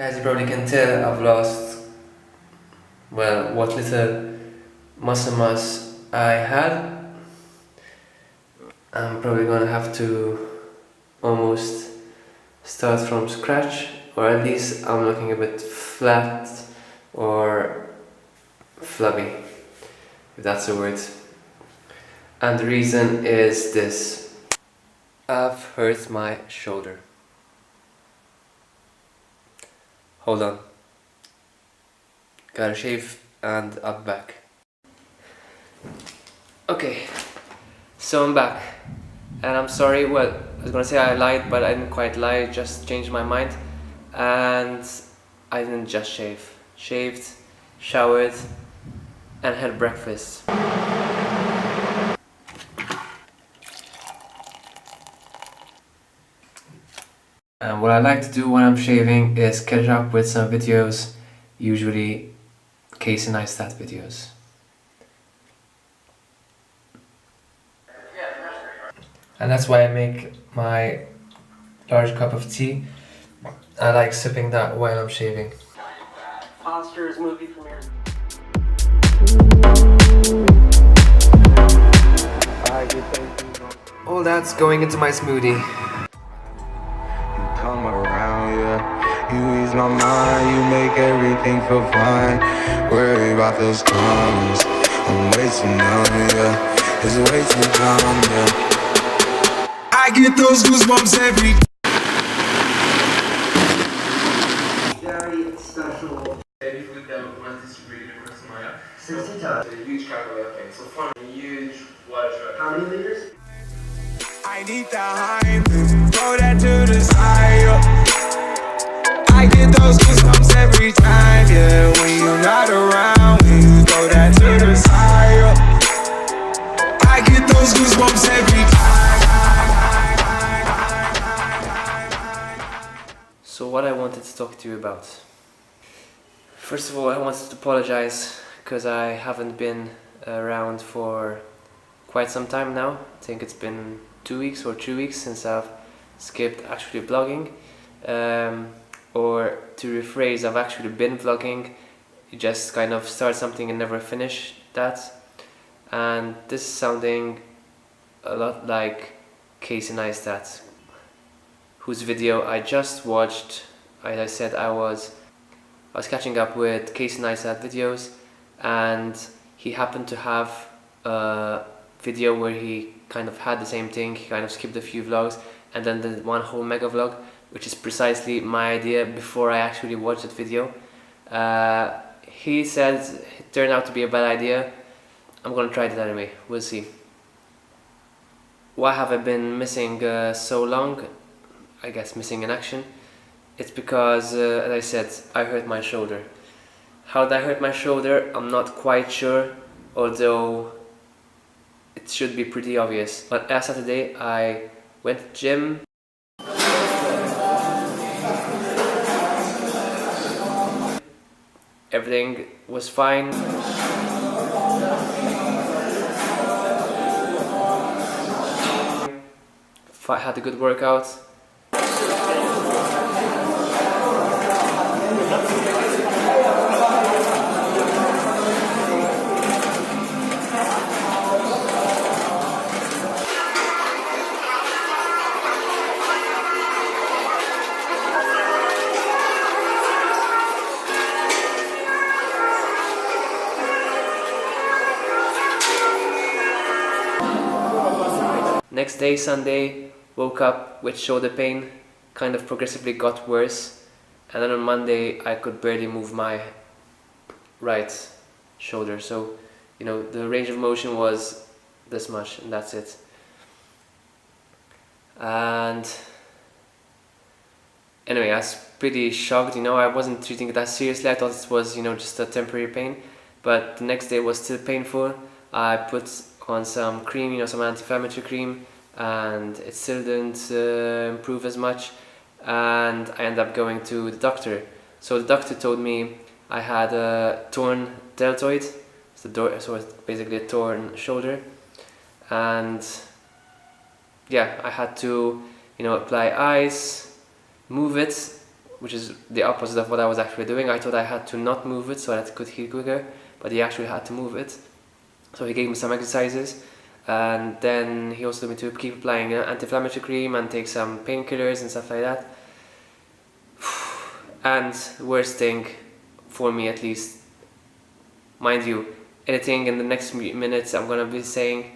As you probably can tell, I've lost, well, what little muscle mass I had. I'm probably gonna have to almost start from scratch, or at least I'm looking a bit flat or flabby, if that's a word. And the reason is this: I've hurt my shoulder. Hold on. Gotta shave and I'll be back. Okay, so I'm back. And I'm sorry, well, I was gonna say I lied, but I didn't quite lie, I just changed my mind. And I didn't just shave. Shaved, showered, and had breakfast. And what I like to do when I'm shaving is catch up with some videos, usually Casey Neistat videos. And that's why I make my large cup of tea. I like sipping that while I'm shaving. Foster's movie premiere. All that's going into my smoothie. Come around, yeah. You ease my mind, you make everything feel fine. Worry about those comments, I'm way too numb, yeah. It's way too dumb, yeah. I get those goosebumps every day. Very special. Baby food Maltese really across my eye. 60 times. A huge capital thing. So fun, a huge water truck. How many liters? I need the hype, throw that to the side. I get those goosebumps every time, yeah. When you're not around, when you throw that to the side. I get those goosebumps every time. So what I wanted to talk to you about. First of all, I wanted to apologize because I haven't been around for quite some time now. I think it's been 2 weeks or 3 weeks since I've skipped actually vlogging. Or to rephrase, I've actually been vlogging. You just kind of start something and never finish that. And this is sounding a lot like Casey Neistat, whose video I just watched. As I said, I was catching up with Casey Neistat videos, and he happened to have a video where he kind of had the same thing. He kind of skipped a few vlogs and then did one whole mega vlog, which is precisely my idea before I actually watched that video. He said it turned out to be a bad idea. I'm gonna try it anyway, we'll see. Why have I been missing so long? I guess missing in action. It's because, as I said, I hurt my shoulder. How did I hurt my shoulder? I'm not quite sure, although it should be pretty obvious. But last Saturday I went to the gym. Everything was fine. I had a good workout. Next day, Sunday, woke up with shoulder pain, kind of progressively got worse, and then on Monday I could barely move my right shoulder, so you know, the range of motion was this much and that's it. And anyway, I was pretty shocked, you know, I wasn't treating it that seriously. I thought it was, you know, just a temporary pain, but the next day was still painful. I put on some cream, you know, some anti-inflammatory cream, and it still didn't improve as much, and I ended up going to the doctor. So the doctor told me I had a torn deltoid, so it's basically a torn shoulder, and yeah, I had to, you know, apply ice, move it which is the opposite of what I was actually doing. I thought I had to not move it so that it could heal quicker, but he actually had to move it. So he gave me some exercises, and then he also told me to keep applying anti-inflammatory cream and take some painkillers and stuff like that. And the worst thing, for me at least, mind you, anything in the next minutes I'm gonna be saying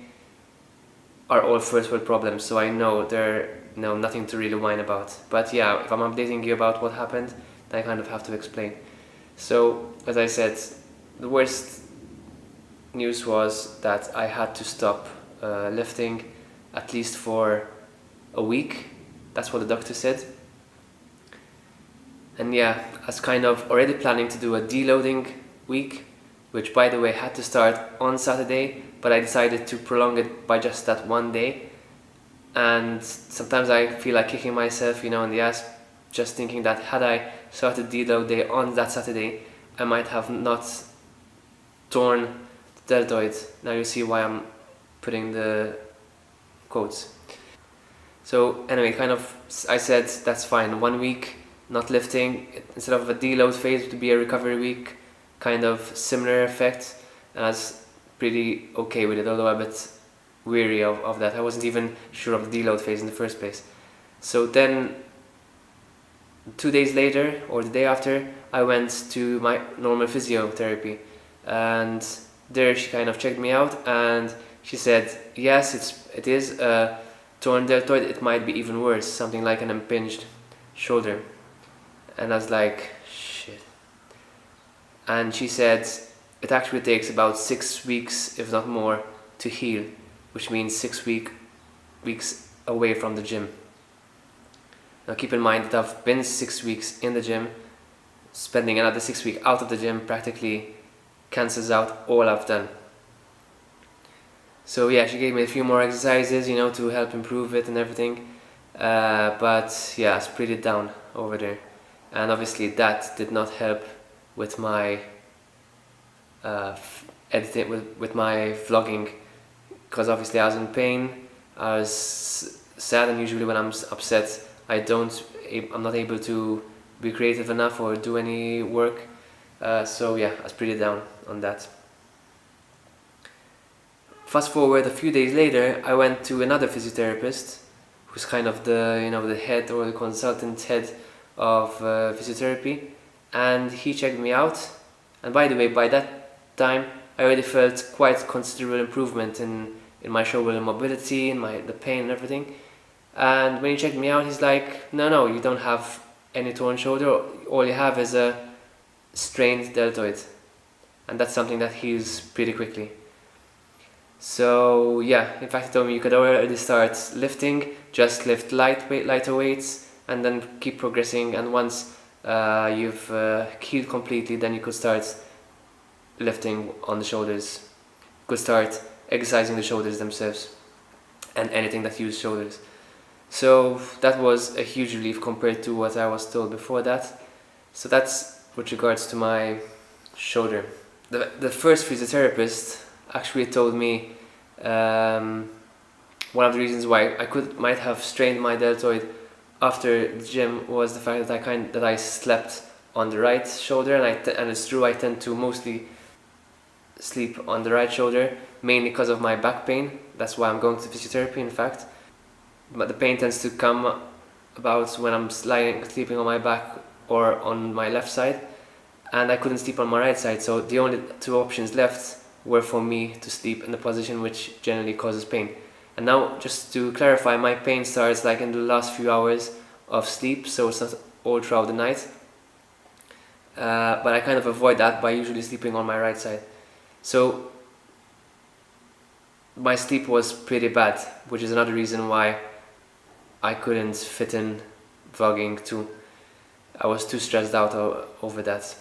are all first world problems, so I know they're nothing to really whine about. But yeah, if I'm updating you about what happened, then I kind of have to explain. So, as I said, the worst news was that I had to stop lifting at least for a week. That's what the doctor said. And yeah, I was kind of already planning to do a deloading week, which by the way had to start on Saturday, but I decided to prolong it by just that one day. And sometimes I feel like kicking myself, in the ass, just thinking that had I started deload day on that Saturday, I might have not torn the deltoid. Now you see why I'm putting the quotes. So anyway, I said that's fine, 1 week not lifting, instead of a deload phase, it would be a recovery week, kind of similar effect, and I was pretty okay with it, although a bit weary of that. I wasn't even sure of the deload phase in the first place. So then 2 days later, or the day after, I went to my normal physiotherapy, and there she kind of checked me out and she said, yes, it is a torn deltoid, it might be even worse, something like an impinged shoulder. And I was like, shit. And she said it actually takes about 6 weeks, if not more, to heal, which means 6 weeks away from the gym. Now keep in mind that I've been 6 weeks in the gym. Spending another 6 weeks out of the gym practically cancels out all I've done. So yeah, she gave me a few more exercises, to help improve it and everything. But yeah, it's pretty down over there. And obviously that did not help with my editing, with my vlogging, because obviously I was in pain, I was sad, and usually when I'm upset I'm not able to be creative enough or do any work. So yeah, I was pretty down on that. Fast forward a few days later, I went to another physiotherapist, who's kind of the head or the consultant head of physiotherapy, and he checked me out. And by the way, by that time I already felt quite considerable improvement in my shoulder mobility, in the pain and everything. And when he checked me out, he's like, no, you don't have any torn shoulder, all you have is a strained deltoid, and that's something that heals pretty quickly. So yeah, in fact he told me you could already start lifting, just lift lighter weights, and then keep progressing, and once you've healed completely, then you could start lifting on the shoulders. You could start exercising the shoulders themselves and anything that uses shoulders. So that was a huge relief compared to what I was told before that. So that's with regards to my shoulder. The first physiotherapist actually told me one of the reasons why I might have strained my deltoid after the gym was the fact that I slept on the right shoulder, and it's true, I tend to mostly sleep on the right shoulder, mainly because of my back pain. That's why I'm going to physiotherapy, in fact. But the pain tends to come about when I'm sleeping on my back or on my left side, and I couldn't sleep on my right side, so the only two options left were for me to sleep in the position which generally causes pain. And now, just to clarify, my pain starts like in the last few hours of sleep, so it's not all throughout the night. But I kind of avoid that by usually sleeping on my right side. So my sleep was pretty bad, which is another reason why I couldn't fit in vlogging too. I was too stressed out over that.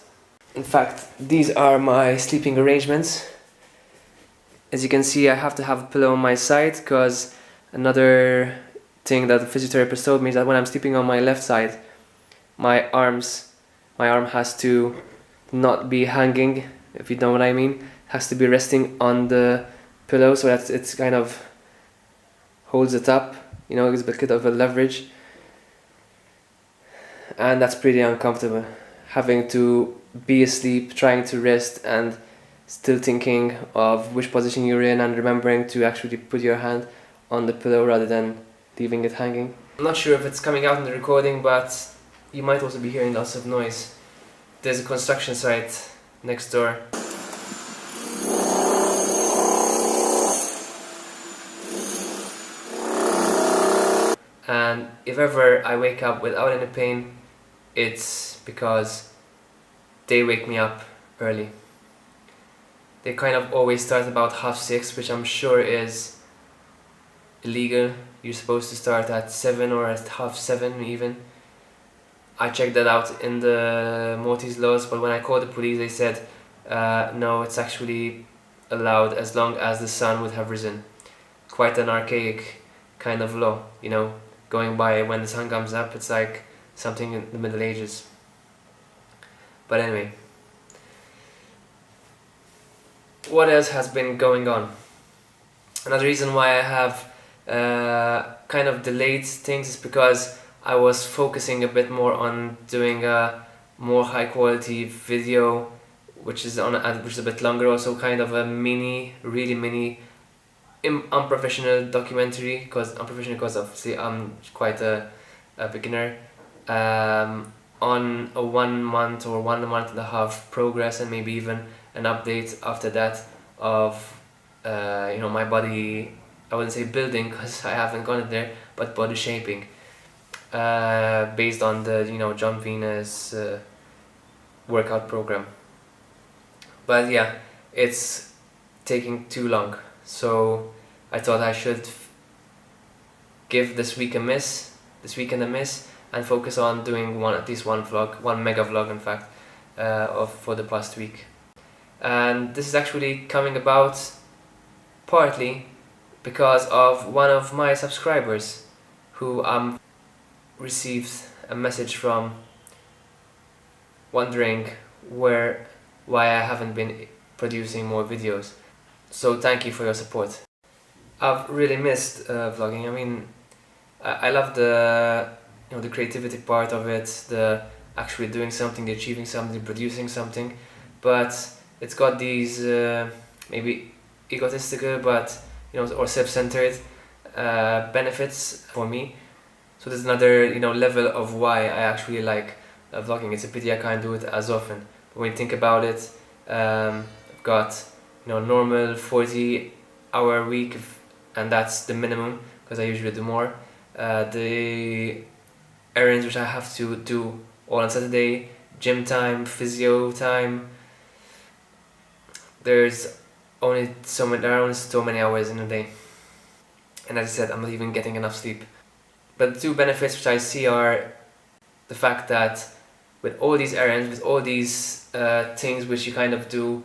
In fact, these are my sleeping arrangements. As you can see, I have to have a pillow on my side, because another thing that the physiotherapist told me is that when I'm sleeping on my left side, my arm has to not be hanging, if you know what I mean. It has to be resting on the pillow so that it's kind of holds it up, it's a bit of a leverage. and that's pretty uncomfortable. Having to be asleep, trying to rest, and still thinking of which position you're in and remembering to actually put your hand on the pillow rather than leaving it hanging. I'm not sure if it's coming out in the recording, but you might also be hearing lots of noise. There's a construction site next door. And if ever I wake up without any pain, it's because they wake me up early. They kind of always start about 6:30, which I'm sure is illegal. You're supposed to start at 7 or at 7:30 even. I checked that out in the Maltese laws, but when I called the police they said no, it's actually allowed as long as the sun would have risen. Quite an archaic kind of law, you know, going by when the sun comes up. It's like something in the Middle Ages. But anyway, what else has been going on? Another reason why I have kind of delayed things is because I was focusing a bit more on doing a more high quality video, which is a bit longer, also kind of a really mini unprofessional documentary, because obviously I'm quite a beginner, on a 1 month or 1 month and a half progress, and maybe even an update after that of my body. I wouldn't say building because I haven't gone there, but body shaping, based on the John Venus workout program. But yeah, it's taking too long, so I thought I should give this weekend a miss, and focus on doing at least one vlog, one mega vlog in fact, for the past week. And this is actually coming about partly because of one of my subscribers who received a message from wondering why I haven't been producing more videos. So thank you for your support. I've really missed vlogging. I mean, I love the the creativity part of it, the actually doing something, the achieving something, producing something, but it's got these maybe egotistical but or self-centered benefits for me. So there's another level of why I actually like vlogging. It's a pity I can't do it as often. But when you think about it, I've got normal 40-hour week, and that's the minimum because I usually do more. The errands which I have to do all on Saturday, gym time, physio time. There are only so many hours in a day, and as I said, I'm not even getting enough sleep. But the two benefits which I see are the fact that with all these errands, with all these things which you kind of do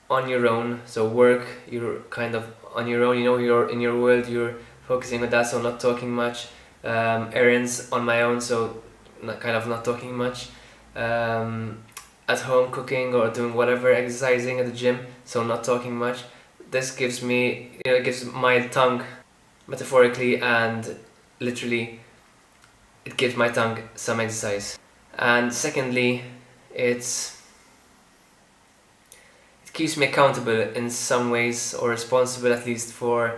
on your own, so work, you're kind of on your own, you're in your world, you're focusing on that, so not talking much. Errands on my own, so not talking much. At home, cooking or doing whatever, exercising at the gym, so not talking much. This gives me, it gives my tongue, metaphorically and literally, it gives my tongue some exercise. And secondly, it keeps me accountable in some ways, or responsible at least, for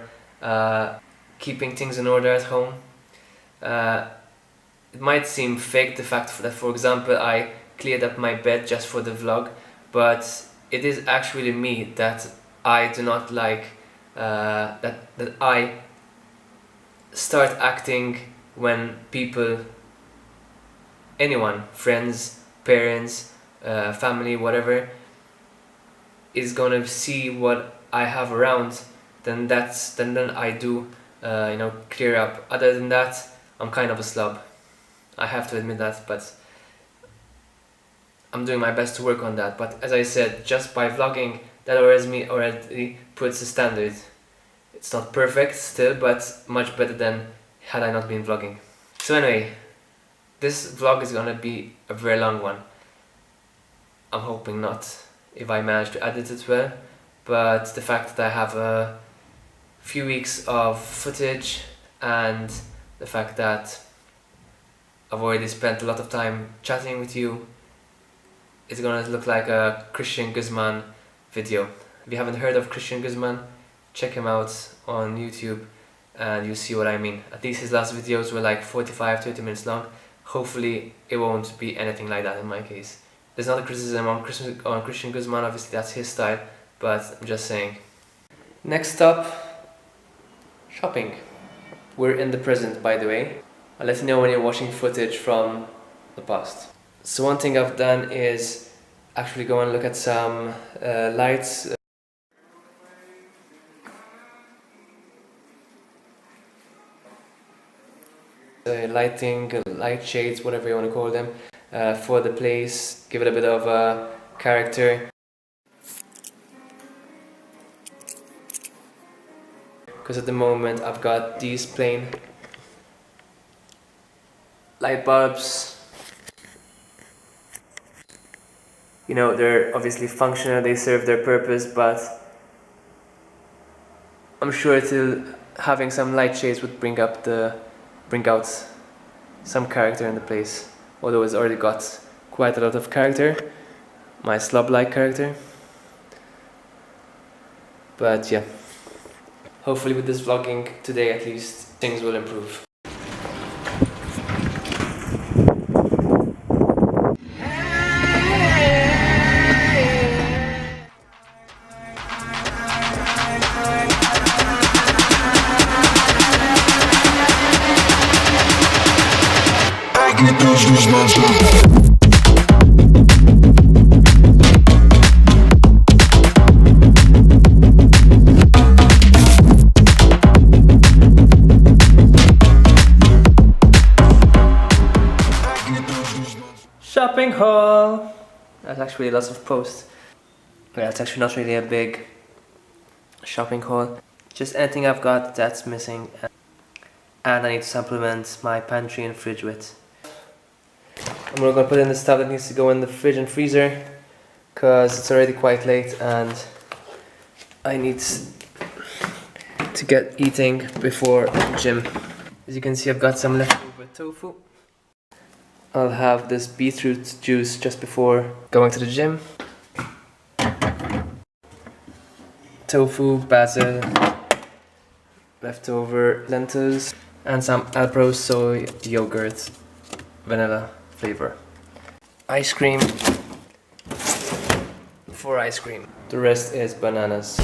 keeping things in order at home. It might seem fake, the fact that, for example, I cleared up my bed just for the vlog, but it is actually me that I do not like, that I start acting when people, anyone, friends, parents, family, whatever, is gonna see what I have around, then I do clear up. Other than that, I'm kind of a slob. I have to admit that, but I'm doing my best to work on that. But as I said, just by vlogging, that already puts a standard. It's not perfect still, but much better than had I not been vlogging. So anyway, this vlog is gonna be a very long one. I'm hoping not, if I manage to edit it well, but the fact that I have a few weeks of footage, and the fact that I've already spent a lot of time chatting with you. It's gonna look like a Christian Guzman video. If you haven't heard of Christian Guzman, check him out on YouTube and you'll see what I mean. At least his last videos were like 45-30 minutes long. Hopefully it won't be anything like that in my case. There's not a criticism on Christian Guzman, obviously that's his style, but I'm just saying. Next up, shopping. We're in the present, by the way. I'll let you know when you're watching footage from the past. So one thing I've done is actually go and look at some lights. Lighting, light shades, whatever you want to call them, for the place, give it a bit of character. Because at the moment I've got these plain light bulbs. You know, they're obviously functional, they serve their purpose, but I'm sure having some light shades would bring out some character in the place, although it's already got quite a lot of character, my slob-like character. But yeah, hopefully with this vlogging today at least things will improve. Get those goosebumps. Shopping haul! That's actually lots of posts. Yeah, it's actually not really a big shopping haul. Just anything I've got that's missing and I need to supplement my pantry and fridge with. I'm gonna put in the stuff that needs to go in the fridge and freezer because it's already quite late and I need to get eating before gym. As you can see, I've got some leftover tofu. I'll have this beetroot juice just before going to the gym. Tofu, basil, leftover lentils, and some Alpro soy yogurt, vanilla flavor. Ice cream for ice cream. The rest is bananas.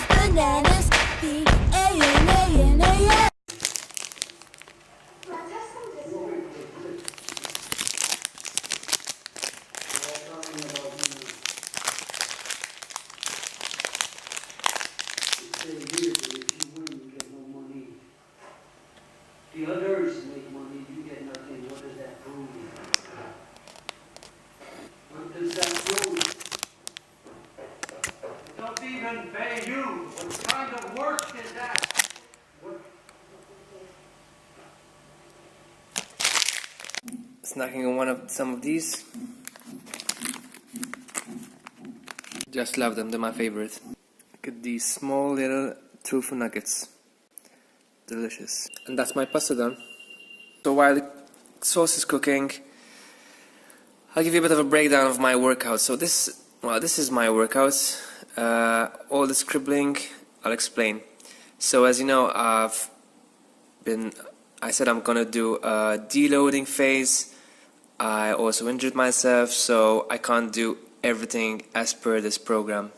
Bananas, The others make money, you get nothing. What does that prove? What does that prove? Don't even pay you. What kind of work is that? Snacking on some of these. Just love them, they're my favorite. Look at these small little tofu nuggets. Delicious. And that's my pasta done. So while the sauce is cooking, I'll give you a bit of a breakdown of my workout. So this is my workout. All the scribbling, I'll explain. So as you know, I said I'm gonna do a deloading phase. I also injured myself, so I can't do everything as per this program.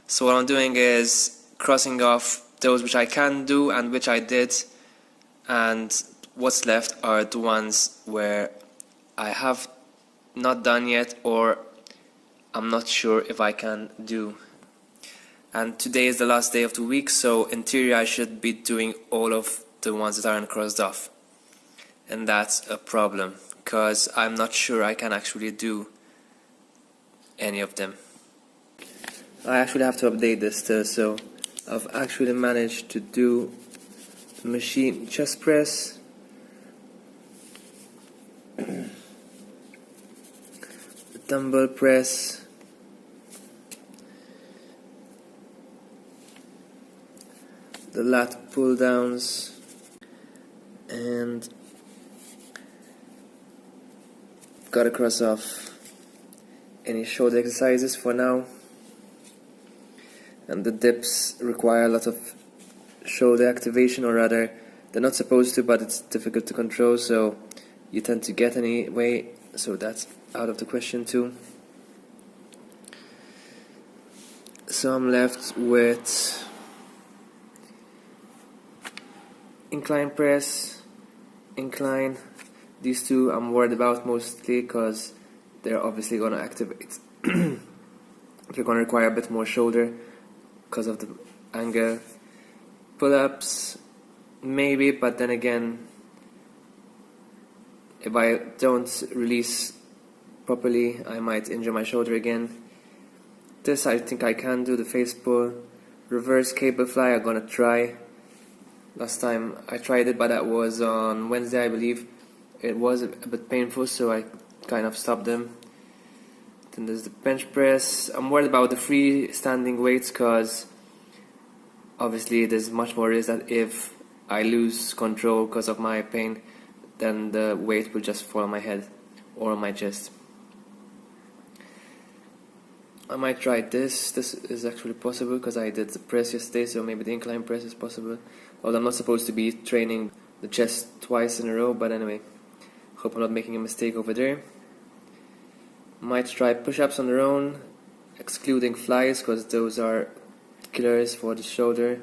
So what I'm doing is crossing off those which I can do and which I did, and what's left are the ones where I have not done yet or I'm not sure if I can do. And today is the last day of the week, so in theory I should be doing all of the ones that aren't crossed off, and that's a problem because I'm not sure I can actually do any of them. I actually have to update this still, so I've actually managed to do the machine chest press, the dumbbell press, the lat pull downs, and gotta cross off any shoulder exercises for now, and the dips require a lot of shoulder activation, or rather they're not supposed to, but it's difficult to control, so you tend to get anyway, so that's out of the question too. So I'm left with incline press, incline. These two I'm worried about mostly because they're obviously going to activate. They're going to require a bit more shoulder because of the angle. Pull-ups, maybe, but then again, if I don't release properly, I might injure my shoulder again. This I think I can do, the face pull. Reverse cable fly, I'm gonna try. Last time I tried it, but that was on Wednesday, I believe. It was a bit painful, so I kind of stopped them. Then there's the bench press. I'm worried about the freestanding weights because obviously there's much more risk that if I lose control because of my pain, then the weight will just fall on my head or on my chest. I might try this. This is actually possible because I did the press yesterday, so maybe the incline press is possible. Although I'm not supposed to be training the chest twice in a row, but anyway, hope I'm not making a mistake over there. Might try push-ups on their own, excluding flies because those are killers for the shoulder.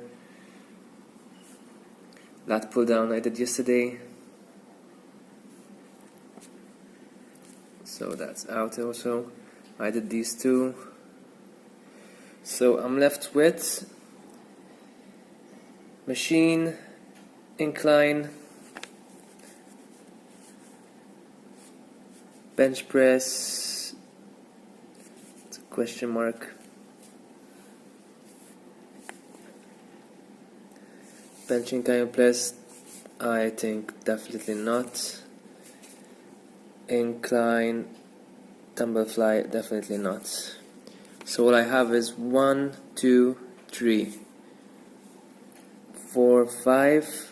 Lat pull down I did yesterday, so that's out also. I did these two. So I'm left with machine, incline, bench press, it's a question mark, bench incline press, I think definitely not, incline, dumbbell fly, definitely not. So all I have is 1, 2, 3, 4, 5,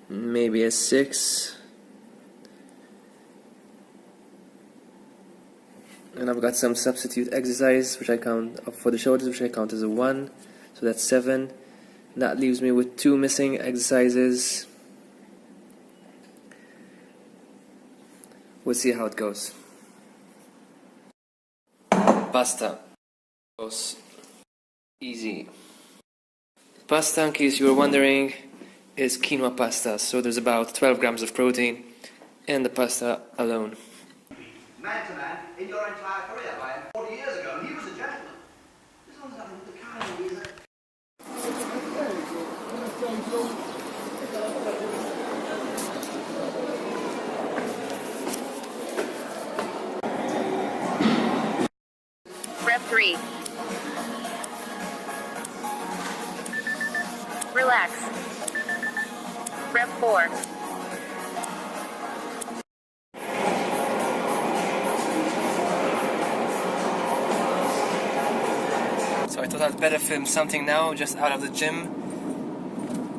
maybe a 6, and I've got some substitute exercise which I count for the shoulders, which I count as a 1, so that's 7. That leaves me with 2 missing exercises. We'll see how it goes. Pasta. Goes easy. Pasta, in case you were wondering, is quinoa pasta. So there's about 12 grams of protein in the pasta alone. Man to man, in your entire career, by 40 years ago, and he was a gentleman. This one's nothing with the kind, is it? Rep 3. Relax. Rep 4. So I thought I'd better film something now, just out of the gym.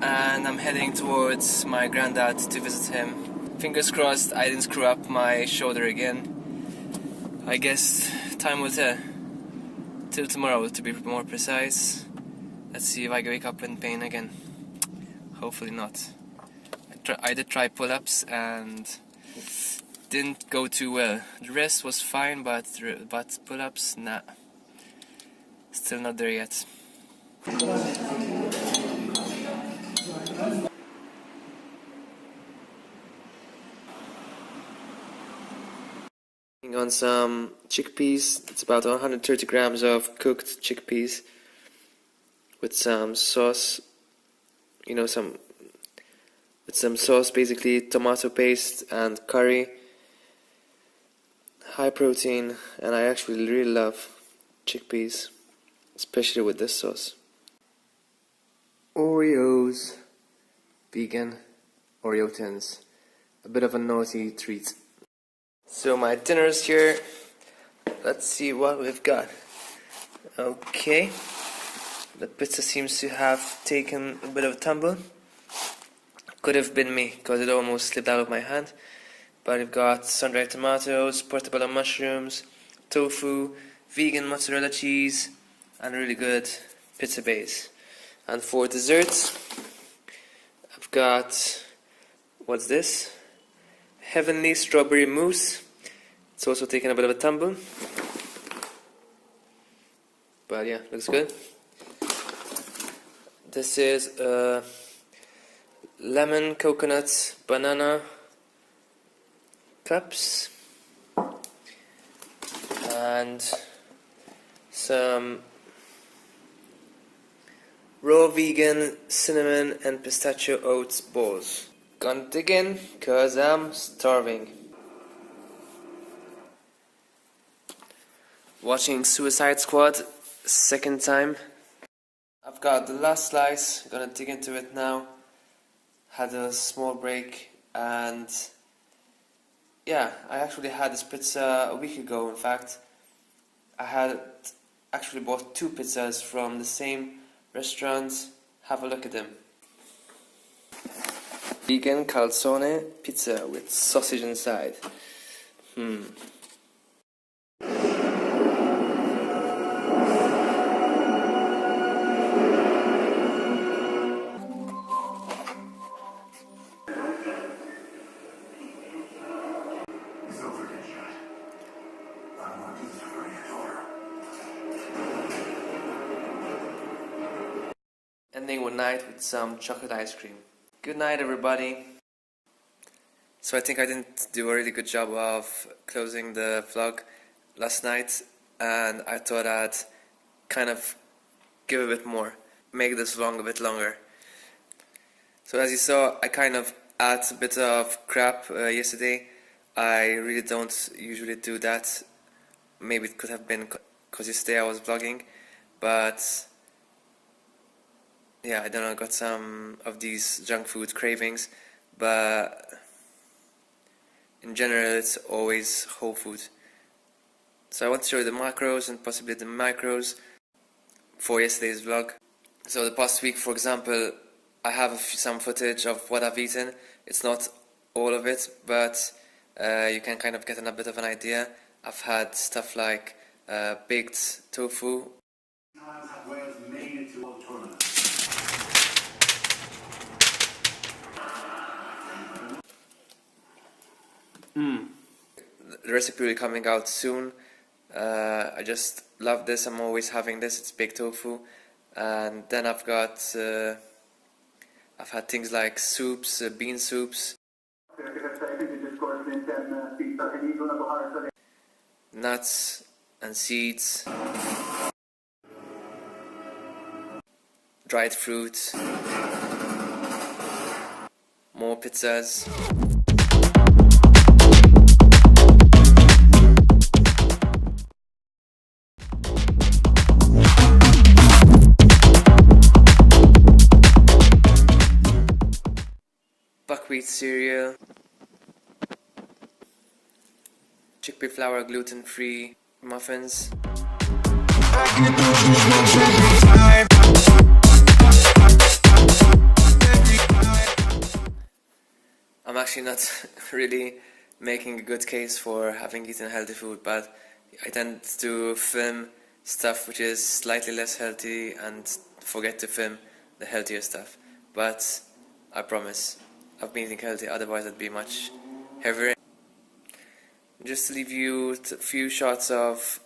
And I'm heading towards my granddad to visit him. Fingers crossed I didn't screw up my shoulder again. I guess time will tell. Till tomorrow, to be more precise. Let's see if I wake up in pain again. Hopefully not. I did try pull-ups and didn't go too well. The rest was fine, but pull-ups, nah. Still not there yet. On some chickpeas. It's about 130 grams of cooked chickpeas with some sauce, with some sauce, basically tomato paste and curry. High protein, and I actually really love chickpeas, especially with this sauce. Oreos, vegan Oreo tins, a bit of a naughty treat. So my dinner's here. Let's see what we've got. Okay, the pizza seems to have taken a bit of a tumble. Could have been me, because it almost slipped out of my hand. But I've got sun-dried tomatoes, portobello mushrooms, tofu, vegan mozzarella cheese, and a really good pizza base. And for dessert, I've got, what's this? Heavenly strawberry mousse. It's also taking a bit of a tumble. But yeah, looks good. This is lemon, coconut, banana cups. And some raw vegan cinnamon and pistachio oats balls. Gonna dig in, cause I'm starving. Watching Suicide Squad, second time. I've got the last slice, gonna dig into it now. Had a small break, and yeah, I actually had this pizza a week ago. In fact, I had actually bought 2 pizzas from the same restaurant. Have a look at them. Vegan calzone pizza with sausage inside. Ending one night with some chocolate ice cream. Good night, everybody. So I think I didn't do a really good job of closing the vlog last night, and I thought I'd kind of give a bit more, make this vlog a bit longer. So as you saw, I kind of had a bit of crap yesterday. I really don't usually do that. Maybe it could have been because yesterday I was vlogging, but yeah, I don't know, I got some of these junk food cravings, but in general it's always whole food. So I want to show you the macros and possibly the micros for yesterday's vlog. So the past week, for example, I have some footage of what I've eaten. It's not all of it, but you can kind of get a bit of an idea. I've had stuff like baked tofu. The recipe will be coming out soon. I just love this. I'm always having this. It's baked tofu, and then I've had things like soups, bean soups, nuts and seeds, dried fruits, more pizzas. Buckwheat cereal, chickpea flour gluten-free muffins. I'm actually not really making a good case for having eaten healthy food, but I tend to film stuff which is slightly less healthy and forget to film the healthier stuff. But I promise, I've been eating healthy, otherwise I'd be much heavier. Just to leave you a few shots of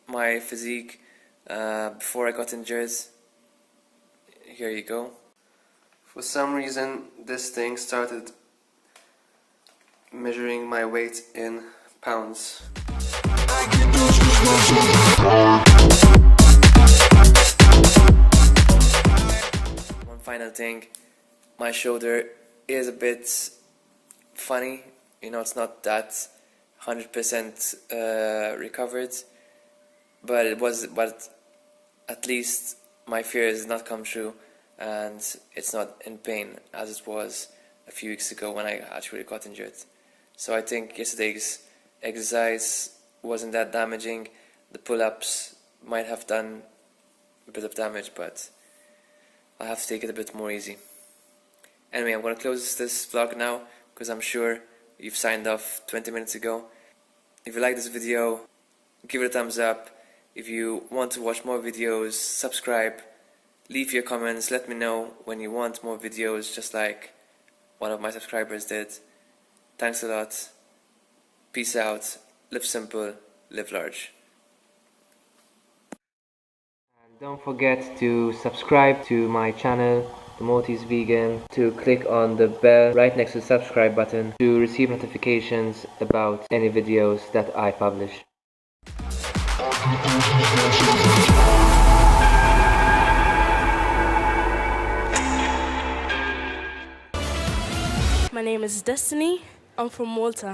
my physique before I got injured. Here you go. For some reason this thing started measuring my weight in pounds. One final thing, my shoulder is a bit funny, you know, it's not that 100% recovered, but at least my fears did not come true, and it's not in pain as it was a few weeks ago when I actually got injured. So I think yesterday's exercise wasn't that damaging. The pull-ups might have done a bit of damage, but I have to take it a bit more easy. Anyway, I'm gonna close this vlog now because I'm sure you've signed off 20 minutes ago. If you like this video, give it a thumbs up. If you want to watch more videos, subscribe. Leave your comments, let me know when you want more videos, just like one of my subscribers did. Thanks a lot. Peace out. Live simple, live large. And don't forget to subscribe to my channel, The Maltese Vegan, to click on the bell right next to the subscribe button to receive notifications about any videos that I publish. My name is Destiny. I'm from Malta.